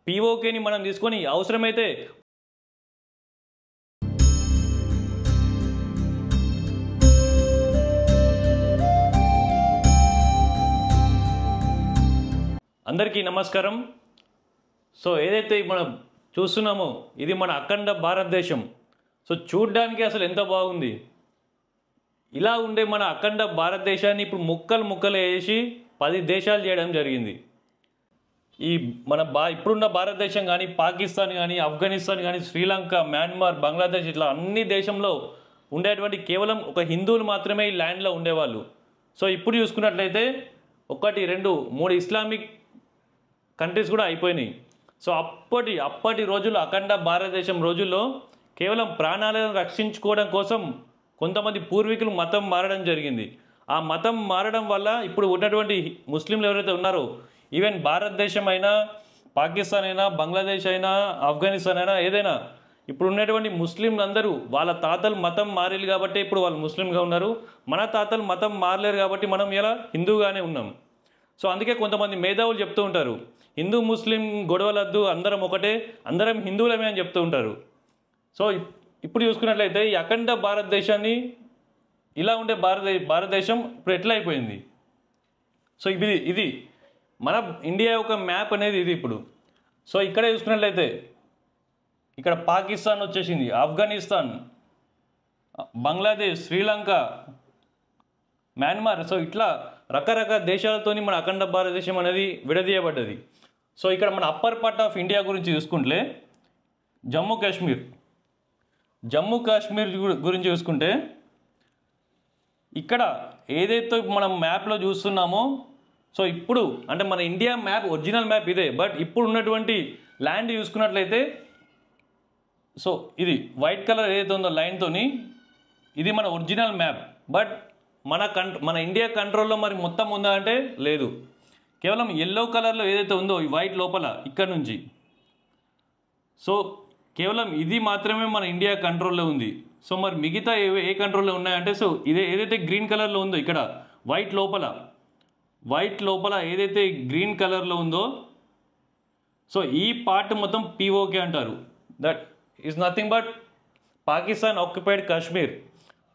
పీఓకేని మనం తీసుకొని అవసరమైతే అందరికీ నమస్కారం. సో ఏదైతే మనం చూస్తున్నామో ఇది మన అఖండ భారతదేశం. సో చూడ్డానికి అసలు ఎంత బాగుంది. ఇలా ఉండే మన అఖండ భారతదేశాన్ని ఇప్పుడు ముక్కలు వేసి 10 దేశాలు చేయడం జరిగింది. ఈ మన ఇప్పుడున్న భారతదేశం కానీ, పాకిస్తాన్ కానీ, ఆఫ్ఘనిస్తాన్ కానీ, శ్రీలంక, మయన్మార్, బంగ్లాదేశ్ ఇట్లా అన్ని దేశంలో ఉండేటువంటి కేవలం ఒక హిందువులు మాత్రమే ఈ ల్యాండ్లో ఉండేవాళ్ళు. సో ఇప్పుడు చూసుకున్నట్లయితే 1, 2, 3 ఇస్లామిక్ కంట్రీస్ కూడా అయిపోయినాయి. సో అప్పటి రోజుల్లో అఖండ భారతదేశం రోజుల్లో కేవలం ప్రాణాలను రక్షించుకోవడం కోసం కొంతమంది పూర్వీకులు మతం మారడం జరిగింది. ఆ మతం మారడం వల్ల ఇప్పుడు ఉన్నటువంటి ముస్లింలు ఎవరైతే ఉన్నారో, ఈవెన్ భారతదేశం అయినా, పాకిస్తాన్ అయినా, బంగ్లాదేశ్ అయినా, ఆఫ్ఘనిస్తాన్ అయినా, ఏదైనా ఇప్పుడు ఉన్నటువంటి ముస్లింలు అందరూ వాళ్ళ తాతలు మతం మారేలు కాబట్టి ఇప్పుడు వాళ్ళు ముస్లింగా ఉన్నారు. మన తాతలు మతం మారలేరు కాబట్టి మనం ఇలా హిందూగానే ఉన్నాం. సో అందుకే కొంతమంది మేధావులు చెప్తూ ఉంటారు, హిందూ ముస్లిం గొడవలద్దు, అందరం ఒకటే, అందరం హిందువులమే అని చెప్తూ ఉంటారు. సో ఇప్పుడు చూసుకున్నట్లయితే ఈ అఖండ భారతదేశాన్ని ఇలా ఉండే భారతదేశం ఇప్పుడు ఎట్లా అయిపోయింది. సో ఇది మన ఇండియా యొక్క మ్యాప్ అనేది ఇది ఇప్పుడు. సో ఇక్కడే చూసుకున్నట్లయితే ఇక్కడ పాకిస్తాన్ వచ్చేసింది, ఆఫ్ఘనిస్తాన్, బంగ్లాదేశ్, శ్రీలంక, మయన్మార్. సో ఇట్లా రకరకాల దేశాలతోని మన అఖండ భారతదేశం అనేది విడదీయబడ్డది. సో ఇక్కడ మన అప్పర్ పార్ట్ ఆఫ్ ఇండియా గురించి చూసుకుంటే జమ్మూ కాశ్మీర్ గురించి చూసుకుంటే ఇక్కడ ఏదైతే మనం మ్యాప్లో చూస్తున్నామో, సో ఇప్పుడు అంటే మన ఇండియా మ్యాప్ ఒరిజినల్ మ్యాప్ ఇదే. బట్ ఇప్పుడు ఉన్నటువంటి ల్యాండ్ చూసుకున్నట్లయితే సో ఇది వైట్ కలర్ ఏదైతే ఉందో లైన్తోని ఇది మన ఒరిజినల్ మ్యాప్. బట్ మన ఇండియా కంట్రోల్లో మరి మొత్తం ఉందా అంటే లేదు. కేవలం ఎల్లో కలర్లో ఏదైతే ఉందో ఈ వైట్ లోపల ఇక్కడ నుంచి, సో కేవలం ఇది మాత్రమే మన ఇండియా కంట్రోల్లో ఉంది. సో మరి మిగతా ఏ కంట్రోల్లో ఉన్నాయంటే, సో ఏదైతే గ్రీన్ కలర్లో ఉందో ఇక్కడ వైట్ లోపల ఏదైతే గ్రీన్ కలర్లో ఉందో, సో ఈ పార్ట్ మొత్తం పీఓకే అంటారు. That is nothing but Pakistan occupied Kashmir.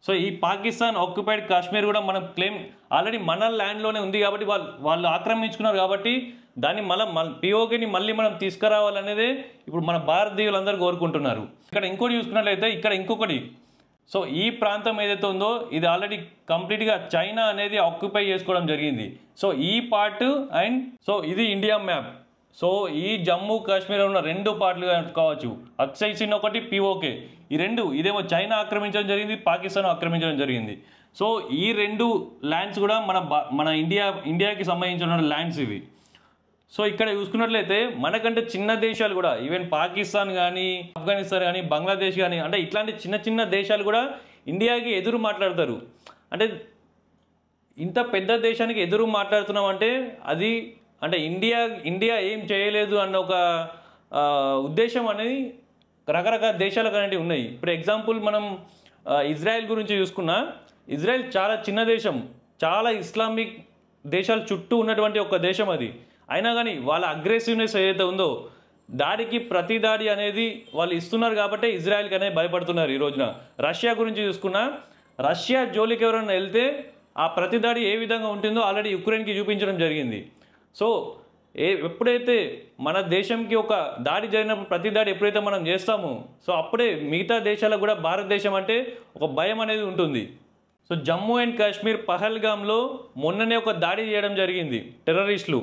So ఈ పాకిస్తాన్ ఆక్యుపైడ్ కాశ్మీర్ కూడా మనం క్లెయిమ్ ఆల్రెడీ మన ల్యాండ్లోనే ఉంది కాబట్టి వాళ్ళు ఆక్రమించుకున్నారు కాబట్టి దాన్ని పీఓకేని మళ్ళీ మనం తీసుకురావాలనేదే ఇప్పుడు మన భారతీయులందరూ కోరుకుంటున్నారు. ఇక్కడ ఇంకోటి చూసుకున్నట్లయితే ఇక్కడ ఇంకొకటి, సో ఈ ప్రాంతం ఏదైతే ఉందో ఇది ఆల్రెడీ కంప్లీట్గా చైనా అనేది ఆక్యుపై చేసుకోవడం జరిగింది. సో ఈ పార్ట్ అండ్ సో ఇది ఇండియా మ్యాప్. సో ఈ జమ్మూ కాశ్మీర్ ఉన్న 2 పార్ట్లు కావచ్చు, అక్సై చిన్ ఒకటి, పీఓకే, ఈ 2 ఇదేమో చైనా ఆక్రమించడం జరిగింది, పాకిస్తాన్ ఆక్రమించడం జరిగింది. సో ఈ 2 ల్యాండ్స్ కూడా మన ఇండియాకి సంబంధించిన ల్యాండ్స్ ఇవి. సో ఇక్కడ చూసుకున్నట్లయితే మనకంటే చిన్న దేశాలు కూడా, ఈవెన్ పాకిస్తాన్ కానీ, ఆఫ్ఘనిస్తాన్ కానీ, బంగ్లాదేశ్ కానీ, అంటే ఇట్లాంటి చిన్న దేశాలు కూడా ఇండియాకి ఎదురు మాట్లాడతారు. అంటే ఇంత పెద్ద దేశానికి ఎదురు మాట్లాడుతున్నాం అంటే అది అంటే ఇండియా ఏం చేయలేదు అన్న ఒక ఉద్దేశం అనేది రకరకాల దేశాలకు అనేవి ఉన్నాయి. ఇప్పుడు ఎగ్జాంపుల్ మనం ఇజ్రాయెల్ గురించి చూసుకున్నా, ఇజ్రాయెల్ చాలా చిన్న దేశం, చాలా ఇస్లామిక్ దేశాల చుట్టూ ఉన్నటువంటి ఒక దేశం అది. అయినా కానీ వాళ్ళ అగ్రెసివ్నెస్ ఏదైతే ఉందో ప్రతి దాడి అనేది వాళ్ళు ఇస్తున్నారు కాబట్టి ఇజ్రాయెల్కి అనేది భయపడుతున్నారు. ఈ రోజున రష్యా గురించి చూసుకున్నా, రష్యా జోలికి ఎవరైనా వెళ్తే ఆ ప్రతి దాడి ఏ విధంగా ఉంటుందో ఆల్రెడీ యుక్రెయిన్కి చూపించడం జరిగింది. సో ఎప్పుడైతే మన దేశంకి ఒక దాడి జరిగినప్పుడు ప్రతి దాడి ఎప్పుడైతే మనం చేస్తామో, సో అప్పుడే మిగతా దేశాలకు కూడా భారతదేశం అంటే ఒక భయం అనేది ఉంటుంది. సో జమ్మూ అండ్ కాశ్మీర్ పహల్గామ్లో మొన్ననే ఒక దాడి చేయడం జరిగింది టెర్రరిస్టులు.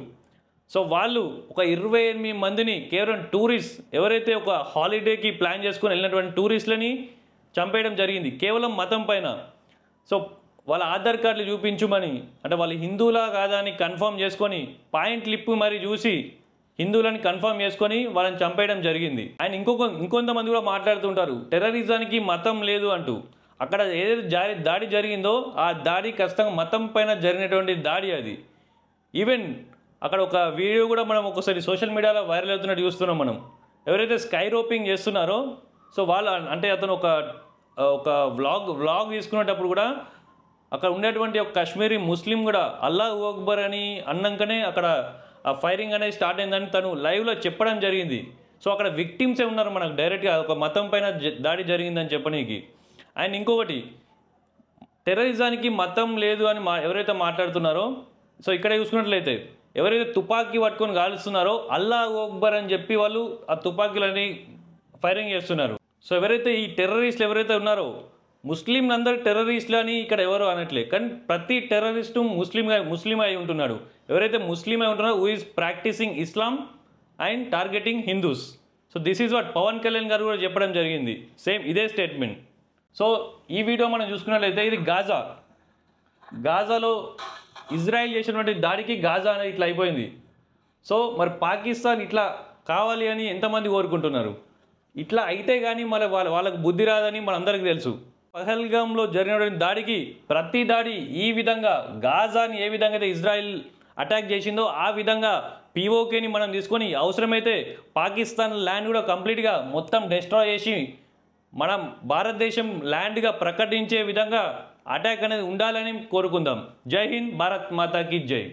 సో వాళ్ళు ఒక 28 మందిని కేవలం టూరిస్ట్ ఎవరైతే ఒక హాలిడేకి ప్లాన్ చేసుకొని వెళ్ళినటువంటి టూరిస్టులని చంపేయడం జరిగింది కేవలం మతం పైన. సో వాళ్ళ ఆధార్ కార్డులు చూపించమని, అంటే వాళ్ళు హిందువులా కాదా అని కన్ఫర్మ్ చేసుకొని పాయింట్లు ఇప్పి మరి చూసి హిందువులని కన్ఫర్మ్ చేసుకొని వాళ్ళని చంపేయడం జరిగింది. ఆయన ఇంకొంతమంది కూడా మాట్లాడుతుంటారు టెర్రరిజానికి మతం లేదు అంటూ. అక్కడ ఏదైతే దాడి జరిగిందో ఆ దాడి ఖచ్చితంగా మతం పైన జరిగినటువంటి దాడి అది. ఈవెన్ అక్కడ ఒక వీడియో కూడా మనం ఒకసారి సోషల్ మీడియాలో వైరల్ అవుతున్నట్టు చూస్తున్నాం మనం. ఎవరైతే స్కై రోపింగ్ చేస్తున్నారో సో వాళ్ళు అంటే అతను ఒక వ్లాగ్ తీసుకునేటప్పుడు కూడా అక్కడ ఉండేటువంటి ఒక కాశ్మీరీ ముస్లిం కూడా అల్లాహు అక్బర్ అని అన్నాకనే అక్కడ ఆ ఫైరింగ్ అనేది స్టార్ట్ అయిందని తను లైవ్లో చెప్పడం జరిగింది. సో అక్కడ విక్టిమ్సే ఉన్నారు మనకు డైరెక్ట్గా ఒక మతం పైన దాడి జరిగిందని చెప్పనీకి. అండ్ ఇంకొకటి, టెర్రరిజానికి మతం లేదు అని ఎవరైతే మాట్లాడుతున్నారో, సో ఇక్కడ చూసుకున్నట్లయితే ఎవరైతే తుపాకీ పట్టుకొని కాలుస్తున్నారో అల్లాహు అక్బర్ అని చెప్పి వాళ్ళు ఆ తుపాకీలని ఫైరింగ్ చేస్తున్నారు. సో ఎవరైతే ఈ టెర్రరిస్టులు ఎవరైతే ఉన్నారో, ముస్లింలు అందరూ టెర్రరిస్టులు అని ఇక్కడ ఎవరు అనట్లే, కానీ ప్రతి టెర్రరిస్టు ముస్లిం అయి ఉంటున్నాడు. ఎవరైతే ముస్లిం అయి ఉంటున్నారో who is practising Islam and targeting Hindus. So this is what Pawan Kalyan garu కూడా చెప్పడం జరిగింది, సేమ్ ఇదే స్టేట్మెంట్. సో ఈ వీడియో మనం చూసుకున్నట్లయితే ఇది గాజాలో ఇజ్రాయెల్ చేసినటువంటి దాడికి గాజా అనేది ఇట్లా అయిపోయింది. సో మరి పాకిస్తాన్ ఇట్లా కావాలి అని ఎంతమంది కోరుకుంటున్నారు? ఇట్లా అయితే కానీ వాళ్ళకు బుద్ధి రాదని మనందరికీ తెలుసు. పహల్గామ్లో జరిగినటువంటి దాడికి ప్రతి దాడి ఈ విధంగా గాజాని ఏ విధంగా అయితే ఇజ్రాయెల్ అటాక్ చేసిందో ఆ విధంగా పీఓకేని మనం తీసుకొని అవసరమైతే పాకిస్తాన్ ల్యాండ్ కూడా కంప్లీట్గా మొత్తం డిస్ట్రాయ్ చేసి మనం భారతదేశం ల్యాండ్గా ప్రకటించే విధంగా అటాక్ అనేది ఉండాలని కోరుకుందాం. జై హింద్, భారత్ మాతాకి జై.